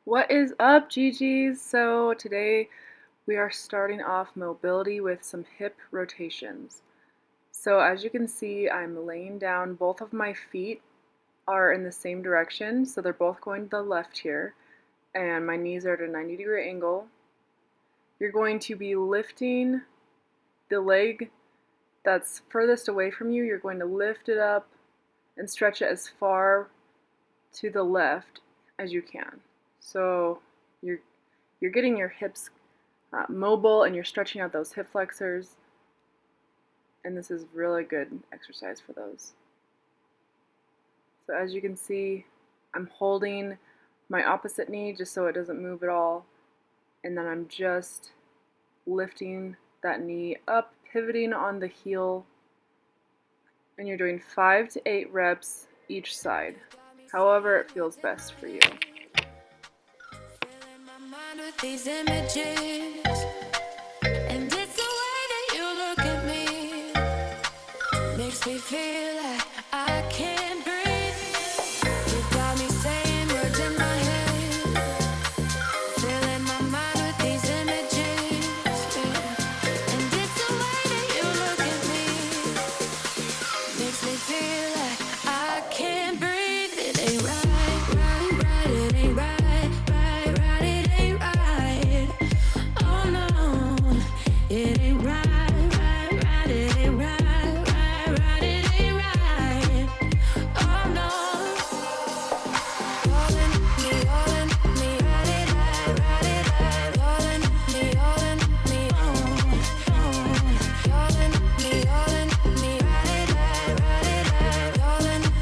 What is up, GGs? So today we are starting off mobility with some hip rotations. So as you can see, I'm laying down. Both of my feet are in the same direction, so they're both going to the left here, and my knees are at a 90-degree angle. You're going to be lifting the leg that's furthest away from you. You're going to lift it up and stretch it as far to the left as you can. So you're getting your hips mobile and you're stretching out those hip flexors, and this is really good exercise for those. So as you can see, I'm holding my opposite knee just so it doesn't move at all, and then I'm just lifting that knee up, pivoting on the heel, and you're doing 5 to 8 reps each side, however it feels best for you. With these images, and it's the way that you look at me, makes me feel like I can't breathe. You've got me saying words in my head, filling my mind with these images, and it's the way that you look at me, makes me feel like I can't breathe. It ain't right, it ain't right. It ain't right, it ain't right, it ain't right. Oh no. All in me, ride it, all in me, all in me, all in me, ride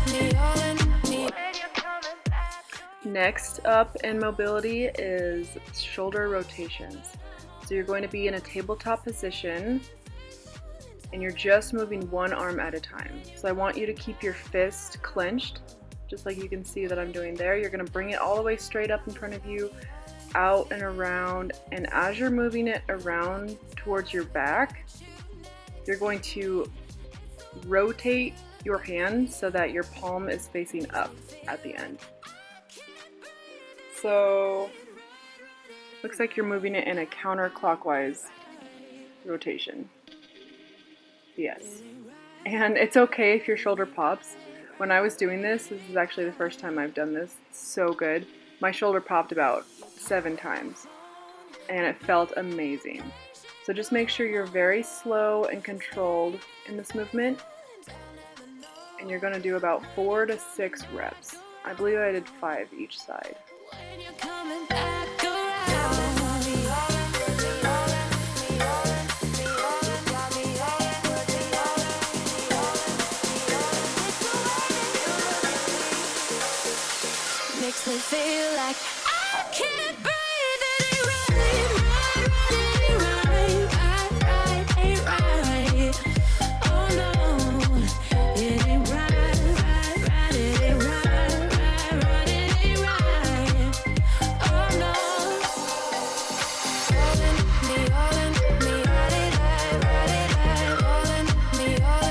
it, all in me. Next up in mobility is shoulder rotations. So you're going to be in a tabletop position and you're just moving one arm at a time. So I want you to keep your fist clenched, just like you can see that I'm doing there. You're going to bring it all the way straight up in front of you, out and around, and as you're moving it around towards your back, you're going to rotate your hand so that your palm is facing up at the end. So looks like you're moving it in a counterclockwise rotation. Yes. And it's okay if your shoulder pops. When I was doing this is actually the first time I've done this. It's so good. My shoulder popped about 7 times, and it felt amazing. So just make sure you're very slow and controlled in this movement, and you're going to do about 4 to 6 reps. I believe I did 5 each side. When you're coming back around. Makes me feel like I can't breathe. It ain't right, ain't right. Oh no, it ain't right, it ain't right, it ain't right. Oh no. All in me, ride it, all in me, all in me, ride it,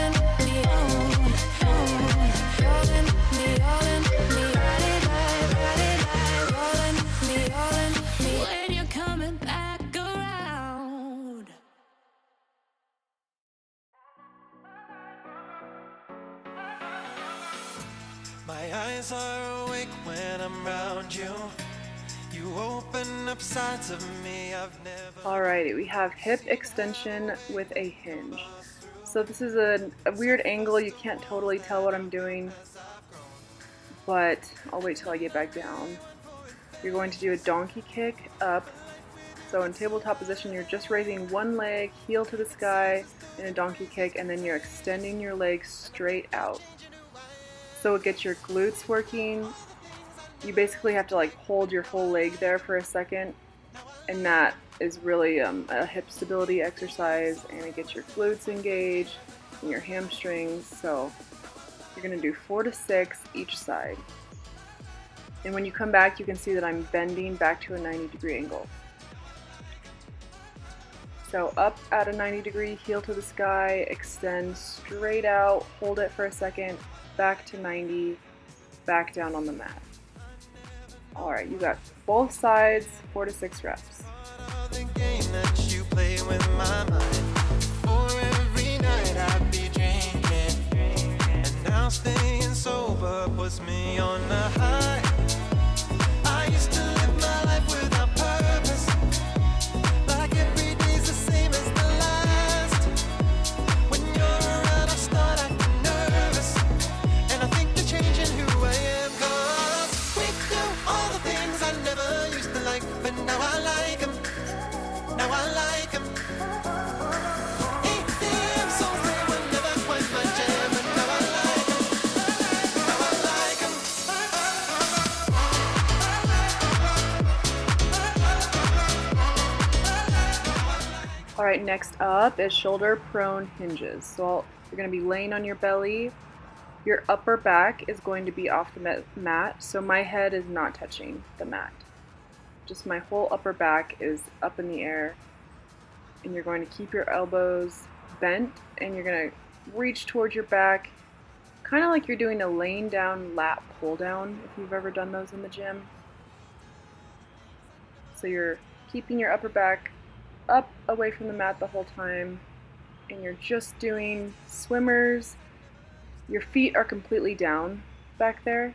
when you're coming back around. My eyes are awake when I'm around you. You open up sides of me I've never. Alrighty, we have hip extension with a hinge. So this is a weird angle. You can't totally tell what I'm doing, but I'll wait till I get back down. You're going to do a donkey kick up. So in tabletop position, you're just raising one leg, heel to the sky, in a donkey kick, and then you're extending your leg straight out. So it gets your glutes working. You basically have to like hold your whole leg there for a second, and that is really a hip stability exercise, and it gets your glutes engaged and your hamstrings. So you're going to do 4 to 6 each side. And when you come back, you can see that I'm bending back to a 90-degree angle. So up at a 90-degree, heel to the sky, extend straight out, hold it for a second, back to 90, back down on the mat. Alright, you got both sides, 4 to 6 reps. The game that you play with my mind. For every night I'd be drinking, and now staying sober puts me on a high. I used to live my life without purpose, like every day's the same as the last. When you're around I start acting nervous, and I think you're changing who I am. 'Cause we do all the things I never used to like, but now I like them. Now I like them. 8 p.m. songs, they were never quite my jam, but now I like them. Now I like them. Alright, next up is shoulder prone hinges. So you're going to be laying on your belly. Your upper back is going to be off the mat, so my head is not touching the mat. Just my whole upper back is up in the air. And you're going to keep your elbows bent, and you're going to reach towards your back, kind of like you're doing a laying down lat pull down, if you've ever done those in the gym. So you're keeping your upper back up away from the mat the whole time, and you're just doing swimmers. Your feet are completely down back there,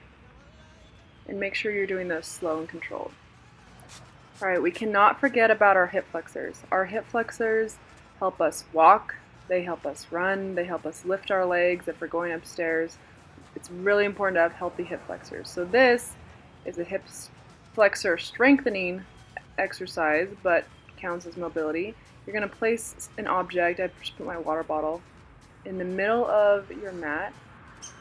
and make sure you're doing those slow and controlled. Alright, we cannot forget about our hip flexors. Our hip flexors help us walk, they help us run, they help us lift our legs if we're going upstairs. It's really important to have healthy hip flexors. So this is a hip flexor strengthening exercise, but counts as mobility. You're going to place an object, I just put my water bottle, in the middle of your mat,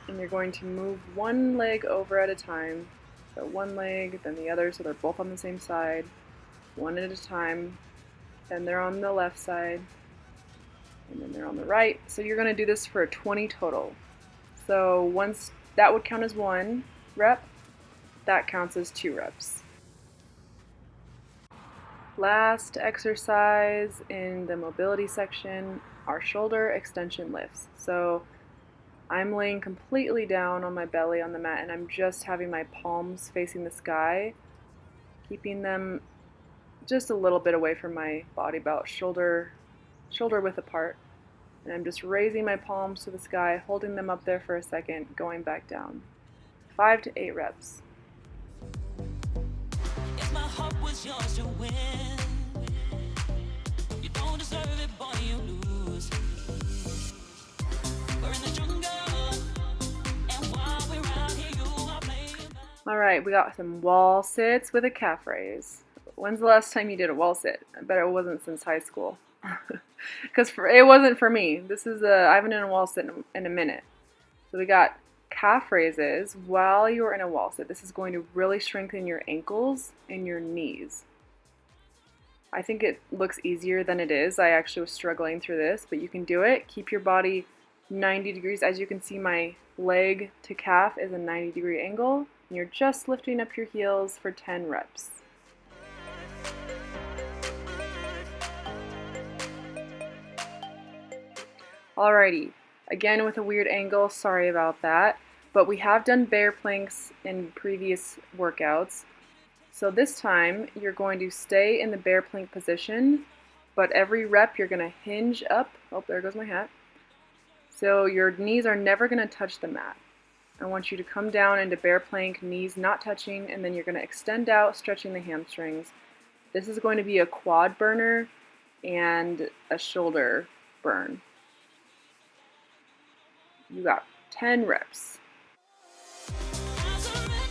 and you're going to move one leg over at a time. So one leg, then the other, so they're both on the same side, one at a time. Then they're on the left side, and then they're on the right. So you're going to do this for 20 total. So once that would count as 1 rep, that counts as 2 reps. Last exercise in the mobility section are shoulder extension lifts. So I'm laying completely down on my belly on the mat, and I'm just having my palms facing the sky, keeping them just a little bit away from my body, about shoulder width apart. And I'm just raising my palms to the sky, holding them up there for a second, going back down. 5 to 8 reps. If my heart was yours to win, you don't deserve it, boy, you lose. We're in the jungle, and while we're out here, you are playing. Alright, we got some wall sits with a calf raise. When's the last time you did a wall sit? I bet it wasn't since high school. Because it wasn't for me. I haven't done a wall sit in a minute. So we got calf raises while you're in a wall sit. This is going to really strengthen your ankles and your knees. I think it looks easier than it is. I actually was struggling through this, but you can do it. Keep your body 90 degrees. As you can see, my leg to calf is a 90-degree angle. And you're just lifting up your heels for 10 reps. Alrighty, again with a weird angle, sorry about that, but we have done bear planks in previous workouts. So this time you're going to stay in the bear plank position, but every rep you're going to hinge up. Oh, there goes my hat. So your knees are never going to touch the mat. I want you to come down into bear plank, knees not touching, and then you're going to extend out, stretching the hamstrings. This is going to be a quad burner and a shoulder burn. You got 10 reps. I surrender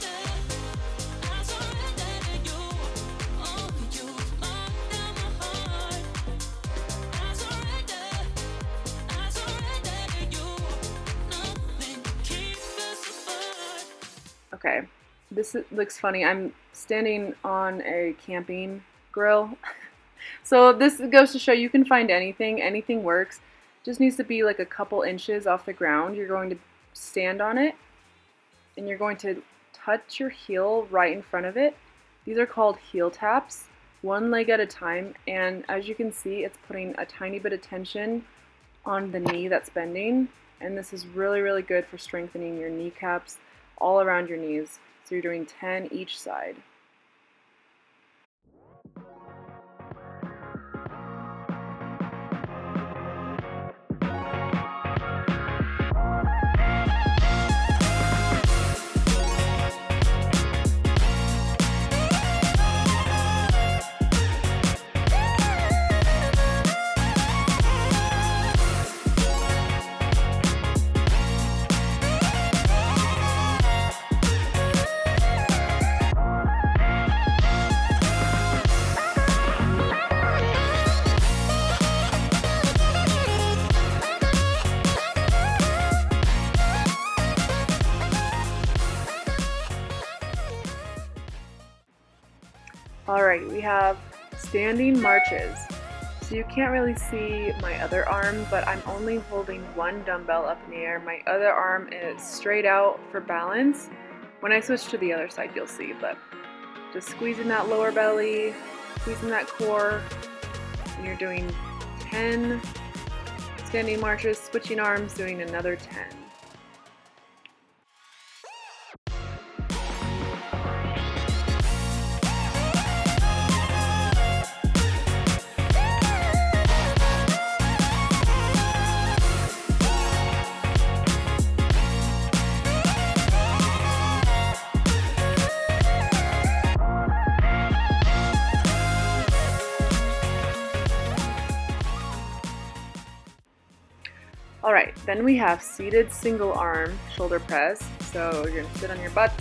to you. Oh, you lock down my heart. I surrender to you. Nothing keeps us apart. Okay, this looks funny. I'm standing on a camping grill. So this goes to show you can find anything works. Just needs to be like a couple inches off the ground. You're going to stand on it, and you're going to touch your heel right in front of it. These are called heel taps, one leg at a time, and as you can see, it's putting a tiny bit of tension on the knee that's bending, and this is really, really good for strengthening your kneecaps all around your knees. So you're doing 10 each side. Alright, we have standing marches. So you can't really see my other arm, but I'm only holding one dumbbell up in the air. My other arm is straight out for balance. When I switch to the other side, you'll see, but just squeezing that lower belly, squeezing that core, and you're doing 10 standing marches, switching arms, doing another 10. Alright, then we have seated single arm shoulder press. So you're going to sit on your butt.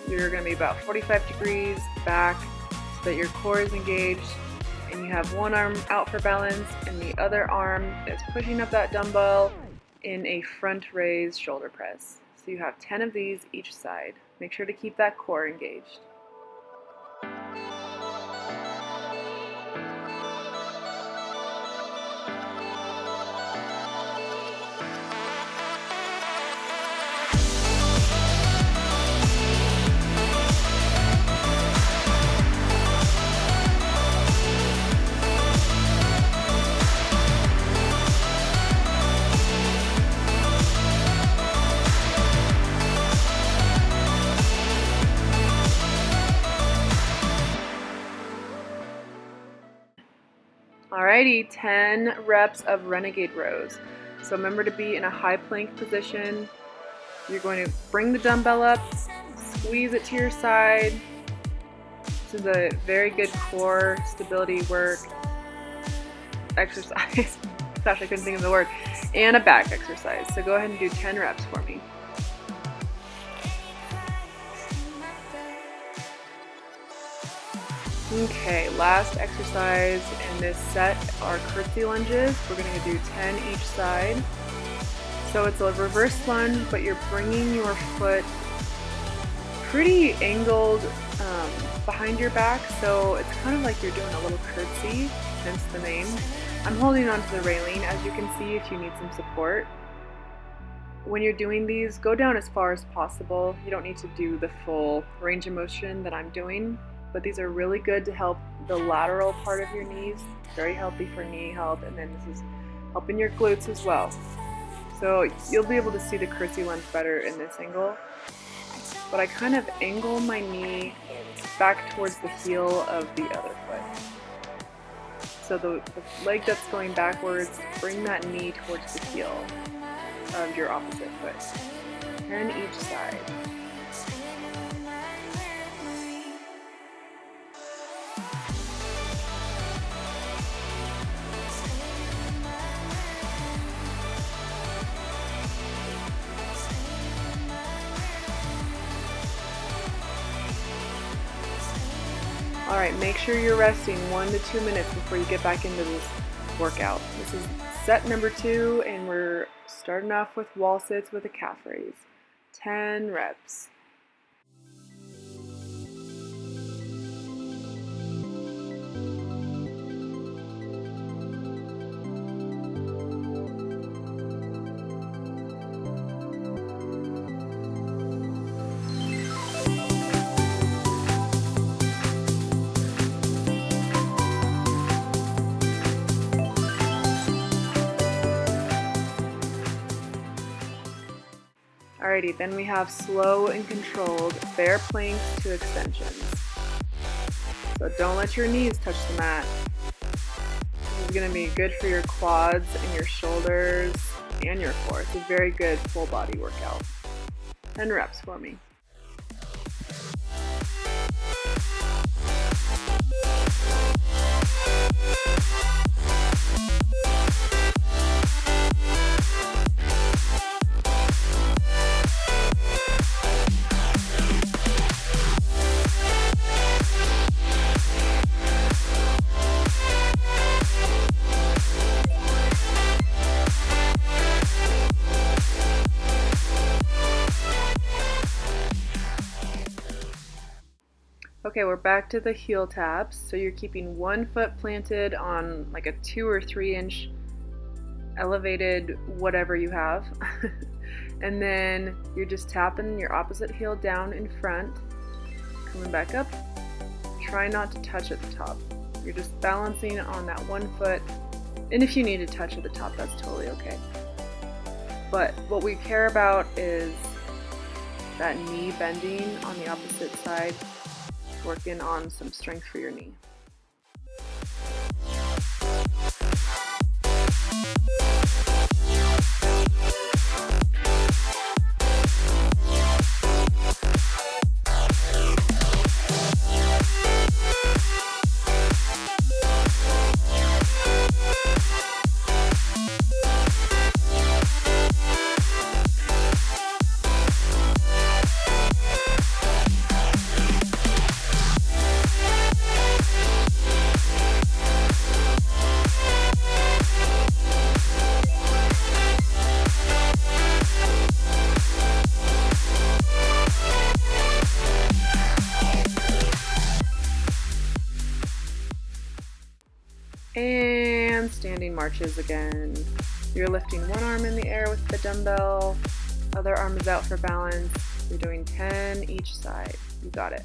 You're going to be about 45 degrees back so that your core is engaged. And you have one arm out for balance and the other arm is pushing up that dumbbell in a front raise shoulder press. So you have 10 of these each side. Make sure to keep that core engaged. Alrighty, 10 reps of Renegade rows. So remember to be in a high plank position. You're going to bring the dumbbell up, squeeze it to your side. This is a very good core stability work exercise. Gosh, I couldn't think of the word. And a back exercise. So go ahead and do 10 reps for me. Okay, last exercise in this set are curtsy lunges. We're going to do 10 each side. So it's a reverse lunge, but you're bringing your foot pretty angled behind your back, so it's kind of like you're doing a little curtsy, hence the name. I'm holding onto the railing, as you can see, if you need some support. When you're doing these, go down as far as possible. You don't need to do the full range of motion that I'm doing, but these are really good to help the lateral part of your knees. Very healthy for knee health, and then this is helping your glutes as well. So you'll be able to see the curtsy lunge better in this angle. But I kind of angle my knee back towards the heel of the other foot. So the leg that's going backwards, bring that knee towards the heel of your opposite foot. 10 each side. Alright, make sure you're resting 1 to 2 minutes before you get back into this workout. This is set number 2, and we're starting off with wall sits with a calf raise. 10 reps. Alrighty, then we have slow and controlled bear planks to extensions. So don't let your knees touch the mat. This is going to be good for your quads and your shoulders and your core. It's a very good full body workout. 10 reps for me. Okay, we're back to the heel taps. So you're keeping one foot planted on like a 2 or 3 inch elevated whatever you have. And then you're just tapping your opposite heel down in front, coming back up. Try not to touch at the top. You're just balancing on that one foot. And if you need to touch at the top, that's totally okay. But what we care about is that knee bending on the opposite side, working on some strength for your knee. And standing marches again. You're lifting one arm in the air with the dumbbell, other arm is out for balance. You're doing 10 each side. You got it.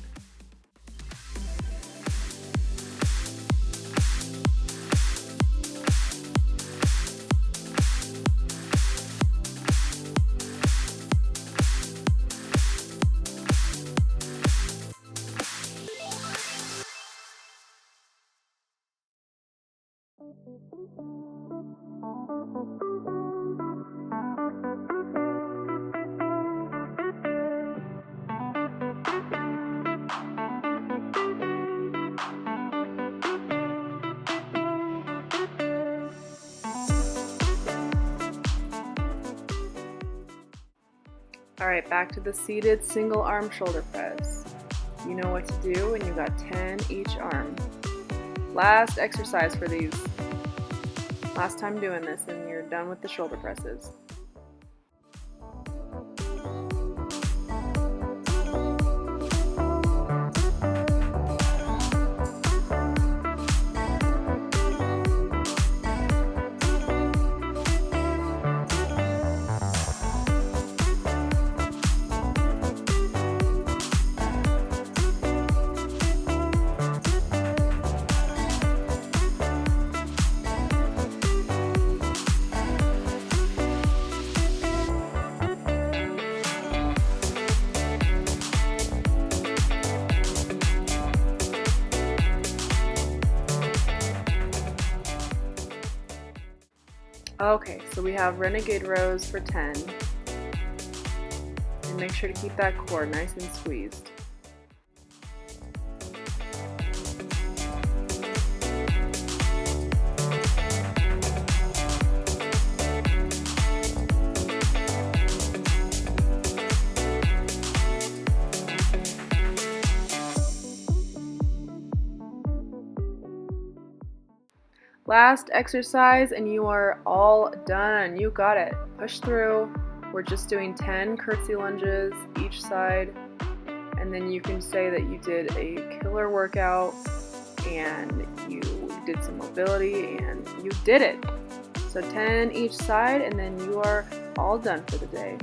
Alright, back to the seated single arm shoulder press. You know what to do, and you got 10 each arm. Last exercise for these. Last time doing this, and you're done with the shoulder presses. Okay, so we have Renegade rows for 10. And make sure to keep that core nice and squeezed. Last exercise and you are all done. You got it. Push through. We're just doing 10 curtsy lunges each side, and then you can say that you did a killer workout and you did some mobility and you did it. So 10 each side, and then you are all done for the day.